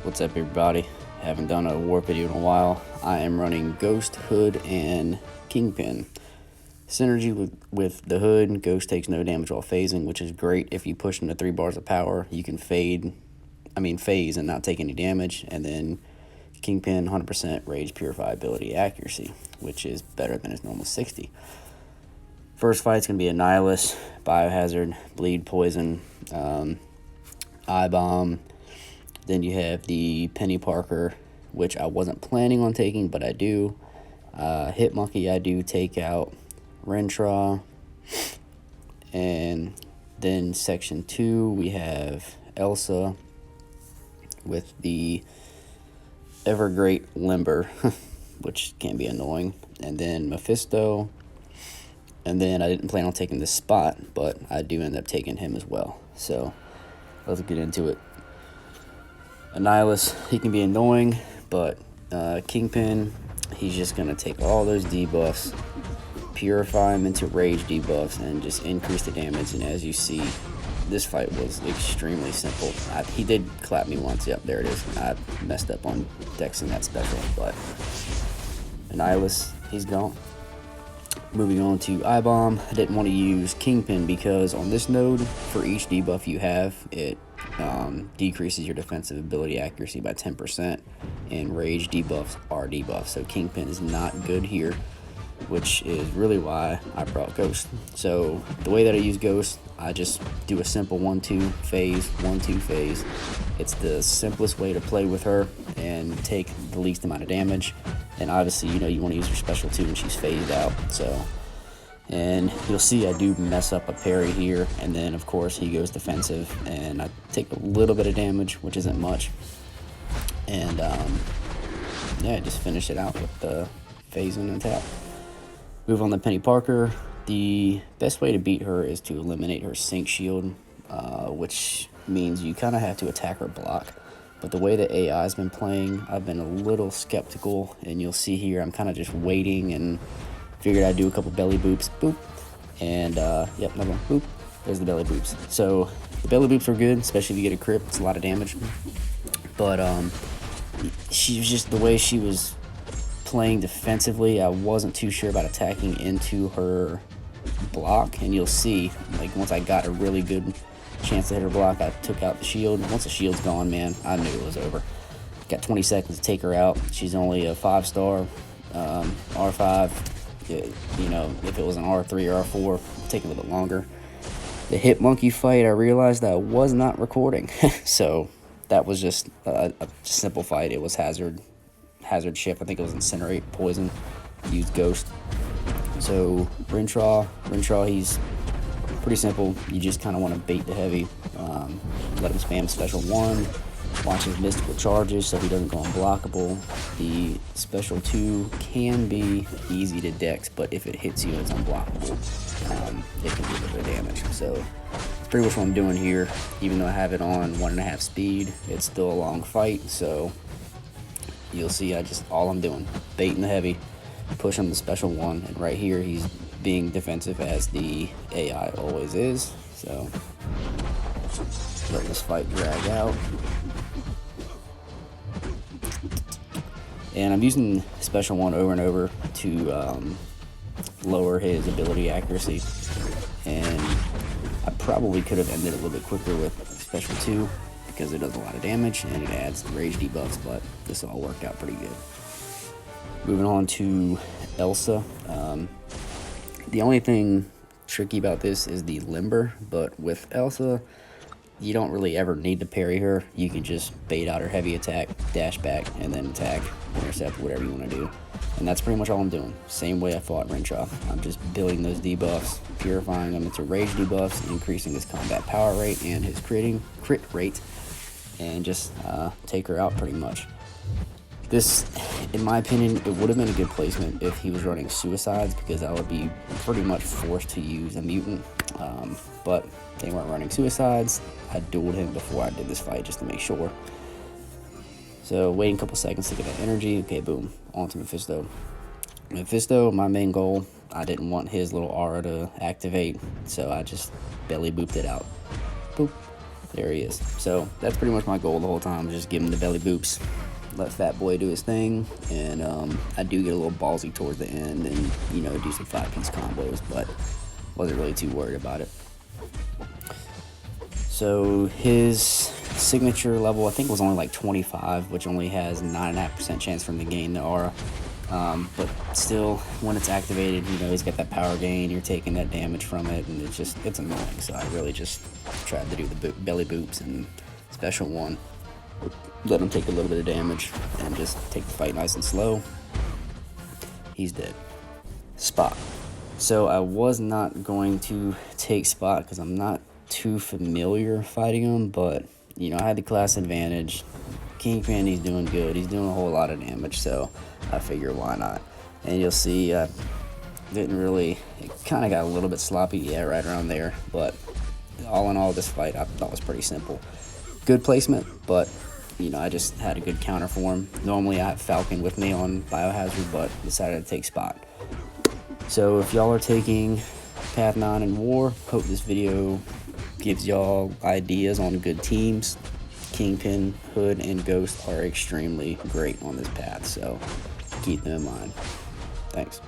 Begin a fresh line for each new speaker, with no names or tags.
What's up, everybody? Haven't done a war video in a while. I am running Ghost, Hood, and Kingpin. Synergy with the Hood, Ghost takes no damage while phasing, which is great. If you push into 3 bars of power, you can phase and not take any damage. And then Kingpin, 100% Rage, Purify, Ability, Accuracy, which is better than his normal 60. First fight's going to be a Nihilus, Biohazard, Bleed, Poison, Eye Bomb. Then you have the Penny Parker, which I wasn't planning on taking, but I do. Hit Monkey, I do take out. Rentra. And then section 2, we have Elsa with the ever great Limber, which can be annoying. And then Mephisto. And then I didn't plan on taking this spot, but I do end up taking him as well. So let's get into it. Nihilus, he can be annoying, but Kingpin, he's just going to take all those debuffs, purify them into rage debuffs, and just increase the damage. And as you see, this fight was extremely simple. He did clap me once. Yep, there it is. I messed up on dexing that special, but Nihilus, he's gone. Moving on to Eye Bomb, I didn't want to use Kingpin because on this node, for each debuff you have, it decreases your defensive ability accuracy by 10%, and rage debuffs are debuffs, so Kingpin is not good here, which is really why I brought Ghost. So the way that I use Ghost, I just do a simple 1-2 phase, 1-2 phase. It's the simplest way to play with her and take the least amount of damage. And obviously, you want to use her special too when she's phased out. So, and you'll see I do mess up a parry here, and then of course he goes defensive, and I take a little bit of damage, which isn't much. And yeah, just finish it out with the phasing and tap. Move on to Penny Parker. The best way to beat her is to eliminate her sync shield, which means you kind of have to attack her block. But the way the AI has been playing, I've been a little skeptical, and you'll see here I'm kind of just waiting and figured I'd do a couple belly boops, boop, and yep, another one, boop, there's the belly boops. So the belly boops are good, especially if you get a crit, it's a lot of damage. But she was just, the way she was playing defensively, I wasn't too sure about attacking into her block, and you'll see, like, once I got a really good chance to hit her block, I took out the shield. Once the shield's gone, man, I knew it was over. Got 20 seconds to take her out. She's only a 5-star R5. If it was an R3 or R4, it'd take a little bit longer. The Hit Monkey fight, I realized I was not recording. So that was just a simple fight. It was hazard shift. I think it was Incinerate, Poison, used Ghost. So Rentra, he's pretty simple. You just kind of want to bait the heavy, let him spam special 1, watch his mystical charges so he doesn't go unblockable. The special 2 can be easy to dex, but if it hits you, it's unblockable. It can do a bit of damage. So it's pretty much what I'm doing here. Even though I have it on 1.5 speed, it's still a long fight. So you'll see all I'm doing, baiting the heavy, pushing the special 1, and right here he's being defensive as the AI always is. So let this fight drag out. And I'm using special 1 over and over to lower his ability accuracy. And I probably could have ended a little bit quicker with special 2 because it does a lot of damage and it adds rage debuffs, but this all worked out pretty good. Moving on to Elsa. The only thing tricky about this is the Limber, but with Elsa, you don't really ever need to parry her. You can just bait out her heavy attack, dash back, and then attack, intercept, whatever you want to do. And that's pretty much all I'm doing. Same way I fought Rentra. I'm just building those debuffs, purifying them into rage debuffs, increasing his combat power rate and his crit rate, and just take her out pretty much. This, in my opinion, it would have been a good placement if he was running suicides, because I would be pretty much forced to use a mutant. But they weren't running suicides. I dueled him before I did this fight just to make sure. So waiting a couple seconds to get that energy. Okay, boom, on to Mephisto. Mephisto, my main goal, I didn't want his little aura to activate, so I just belly booped it out. Boop. There he is. So that's pretty much my goal the whole time, just give him the belly boops, let Fat Boy do his thing, and I do get a little ballsy towards the end and, you know, do some 5-piece combos, but wasn't really too worried about it. So his signature level, I think, was only like 25, which only has 9.5% chance for him to gain the aura. But still, when it's activated, you know, he's got that power gain, you're taking that damage from it, and it's annoying. So I really just tried to do the belly boops and special one, let him take a little bit of damage, and just take the fight nice and slow. He's dead. Spot. So I was not going to take Spot because I'm not too familiar fighting him, but, you know, I had the class advantage. Kingpin, he's doing good. He's doing a whole lot of damage, so I figure why not. And you'll see, didn't really, it kind of got a little bit sloppy, yeah, right around there. But all in all, this fight I thought was pretty simple. Good placement, but, you know, I just had a good counter for him. Normally I have Falcon with me on Biohazard, but decided to take Spot. So if y'all are taking Path 9 in War, hope this video gives y'all ideas on good teams. Kingpin, Hood, and Ghost are extremely great on this path, so keep them in mind. Thanks.